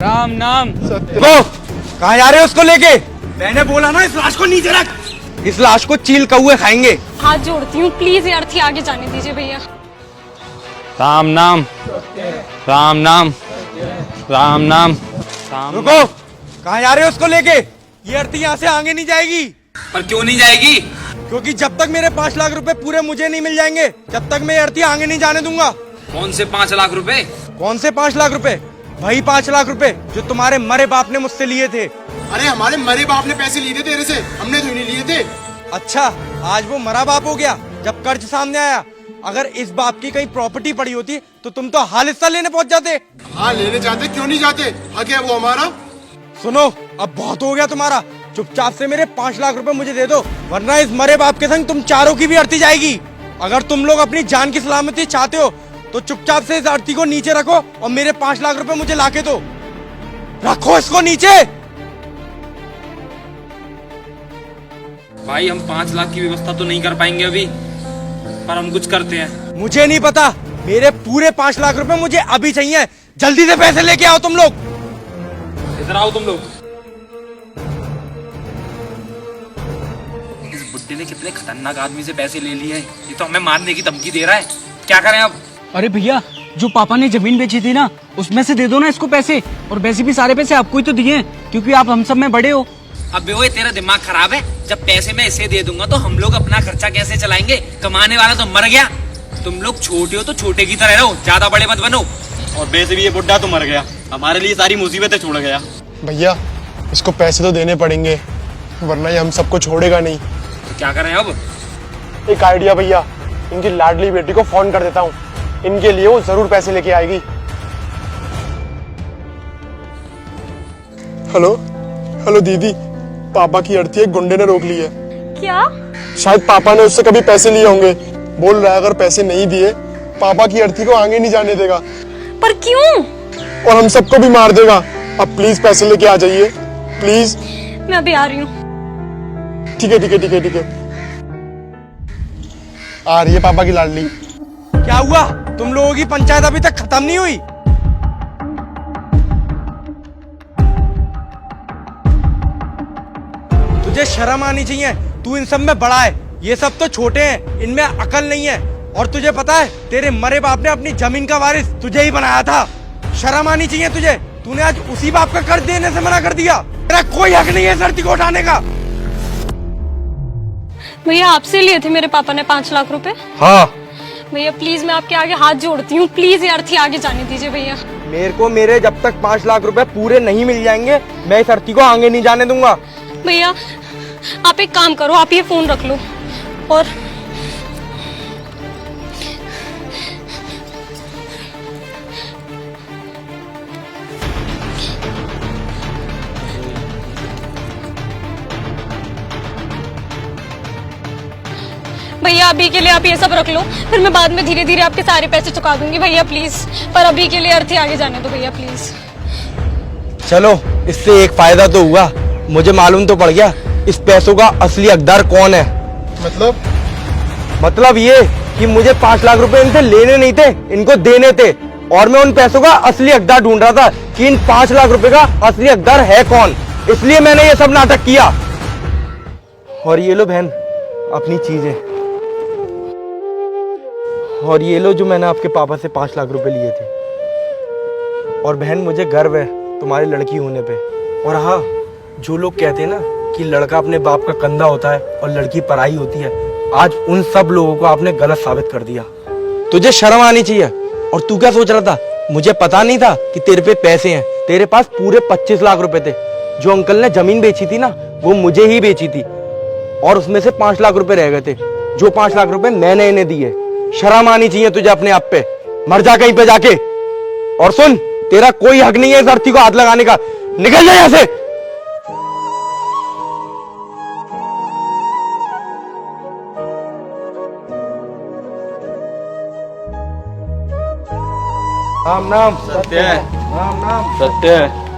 राम नाम सत्य। वो कहाँ जा रहे हो उसको लेके? मैंने बोला ना इस लाश को नीचे रख। इस लाश को चील कौए खाएंगे। हाथ जोड़ती हूँ, प्लीज यार थी आगे जाने दीजिए भैया। राम नाम राम नाम राम नाम। रुको, कहाँ जा रहे हो उसको लेके? ये अर्थी यहाँ से आगे नहीं जाएगी। पर क्यों नहीं जाएगी? क्योंकि जब तक मेरे 5 लाख रुपए पूरे मुझे नहीं मिल जाएंगे जब तक मैं ये अर्थी आगे नहीं जाने दूंगा। कौन से 5 लाख रुपए? कौन से 5 लाख रुपए? वही 5 लाख रुपए जो तुम्हारे मरे बाप ने मुझसे लिए थे। अरे हमारे मरे बाप ने पैसे लिए थे तेरे से, हमने तो नहीं लिए थे। अच्छा, आज वो मरा बाप हो गया जब कर्ज सामने आया। अगर इस बाप की कहीं प्रॉपर्टी पड़ी होती तो तुम तो हाल हिस्सा लेने पहुंच जाते। हाँ लेने जाते, क्यों नहीं जाते? हक है वो हमारा। सुनो, अब बहुत हो गया तुम्हारा। चुपचाप से मेरे 5 लाख रुपए मुझे दे दो, वरना इस मरे बाप के संग तुम चारों की भी अर्थी जाएगी। अगर तुम लोग अपनी जान की सलामती चाहते हो तो चुपचाप से इस अर्थी को नीचे रखो और मेरे 5 लाख रुपए मुझे लाके दो। रखो इसको नीचे। भाई हम 5 लाख की व्यवस्था तो नहीं कर पाएंगे अभी, पर हम कुछ करते हैं। मुझे नहीं पता, मेरे पूरे 5 लाख रुपए मुझे अभी चाहिए। जल्दी से पैसे लेके आओ तुम लोग। इधर आओ तुम लोग। इस बुड्ढे ने कितने खतरनाक आदमी से पैसे ले लिए हैं। ये तो हमें मारने की धमकी दे रहा है। क्या करें अब? अरे भैया, जो पापा ने जमीन बेची थी ना, उसमें से दे दो ना इसको पैसे। और वैसे भी सारे पैसे आपको ही तो दिए हैं, क्योंकि आप हम सब में बड़े हो। अब वो तेरा दिमाग खराब है? जब पैसे मैं इसे दे दूंगा तो हम लोग अपना खर्चा कैसे चलाएंगे? कमाने वाला तो मर गया। तुम लोग छोटे हो तो छोटे की तरह रहो, ज्यादा बड़े मत बनो। और वैसे भी ये बुड्ढा तो मर गया, हमारे लिए सारी मुसीबतें छोड़ गया। भैया इसको पैसे तो देने पड़ेंगे, वरना ये हम सबको छोड़ेगा नहीं। तो क्या करें अब? एक आइडिया भैया, इनकी लाडली बेटी को फोन कर देता हूँ, इनके लिए वो जरूर पैसे लेके आएगी। हेलो हेलो दीदी, पापा की अर्थी एक गुंडे ने रोक ली है। क्या? शायद पापा ने उससे कभी पैसे लिए होंगे। बोल रहा है अगर पैसे नहीं दिए पापा की अर्थी को आगे नहीं जाने देगा। पर क्यों? और हम सबको भी मार देगा। अब प्लीज पैसे लेके आ जाइए प्लीज। मैं अभी आ रही हूँ। ठीक है ठीक है ठीक है ठीक है, आ रही है पापा की लाडली। क्या हुआ? तुम लोगों की पंचायत अभी तक खत्म नहीं हुई? तुझे शर्म आनी चाहिए, तू इन सब में बड़ा है, ये सब तो छोटे हैं, इनमें अकल नहीं है। और तुझे पता है तेरे मरे बाप ने अपनी जमीन का वारिस तुझे ही बनाया था। शर्म आनी चाहिए तुझे, तूने आज उसी बाप का कर्ज देने से मना कर दिया। तेरा कोई हक नहीं है इस अर्थी को उठाने का। भैया आपसे लिए थे मेरे पापा ने 5 लाख रुपए। हाँ भैया प्लीज मैं आपके आगे हाथ जोड़ती हूँ, प्लीज यार थी आगे जाने दीजिए भैया। मेरे जब तक 5 लाख रुपए पूरे नहीं मिल जाएंगे मैं इस अर्थी को आगे नहीं जाने दूंगा। भैया आप एक काम करो, आप ये फोन रख लो और भैया अभी के लिए आप ये सब रख लो, फिर मैं बाद में धीरे धीरे आपके सारे पैसे चुका दूंगी भैया प्लीज। पर अभी के लिए अर्थी आगे जाने दो भैया प्लीज। चलो, इससे एक फायदा तो हुआ, मुझे मालूम तो पड़ गया इस पैसों का असली हकदार कौन है। मतलब ये कि मुझे 5 लाख रुपए इनसे लेने नहीं थे, इनको देने थे। और मैं उन पैसों का असली हकदार ढूंढ रहा था कि इन 5 लाख रुपए का असली हकदार है कौन, इसलिए मैंने ये सब नाटक किया। और ये लो बहन अपनी चीजें, और ये लो जो मैंने आपके पापा से 5 लाख रुपए लिए थे। और बहन मुझे गर्व है तुम्हारी लड़की होने पे। और हाँ, जो लोग कहते हैं ना कि लड़का अपने बाप का कंधा होता है और लड़की पराई होती है, आज उन सब लोगों को आपने गलत साबित कर दिया। तुझे शर्म आनी चाहिए। और तू क्या सोच रहा था? मुझे पता नहीं था कि तेरे पे पैसे हैं। तेरे पास पूरे 25 लाख रुपए थे। जो अंकल ने जमीन बेची थी ना, वो मुझे ही बेची थी, और उसमें से 5 लाख रुपए रह गए थे, जो 5 लाख रुपए मैंने इन्हें दिए। शर्म आनी चाहिए तुझे अपने आप पे। मर जा कहीं पे जाके। और सुन, तेरा कोई हक नहीं है इस अर्थी को हाथ लगाने का। निकल जा यहाँ से। राम नाम सत्य है। राम नाम सत्य है।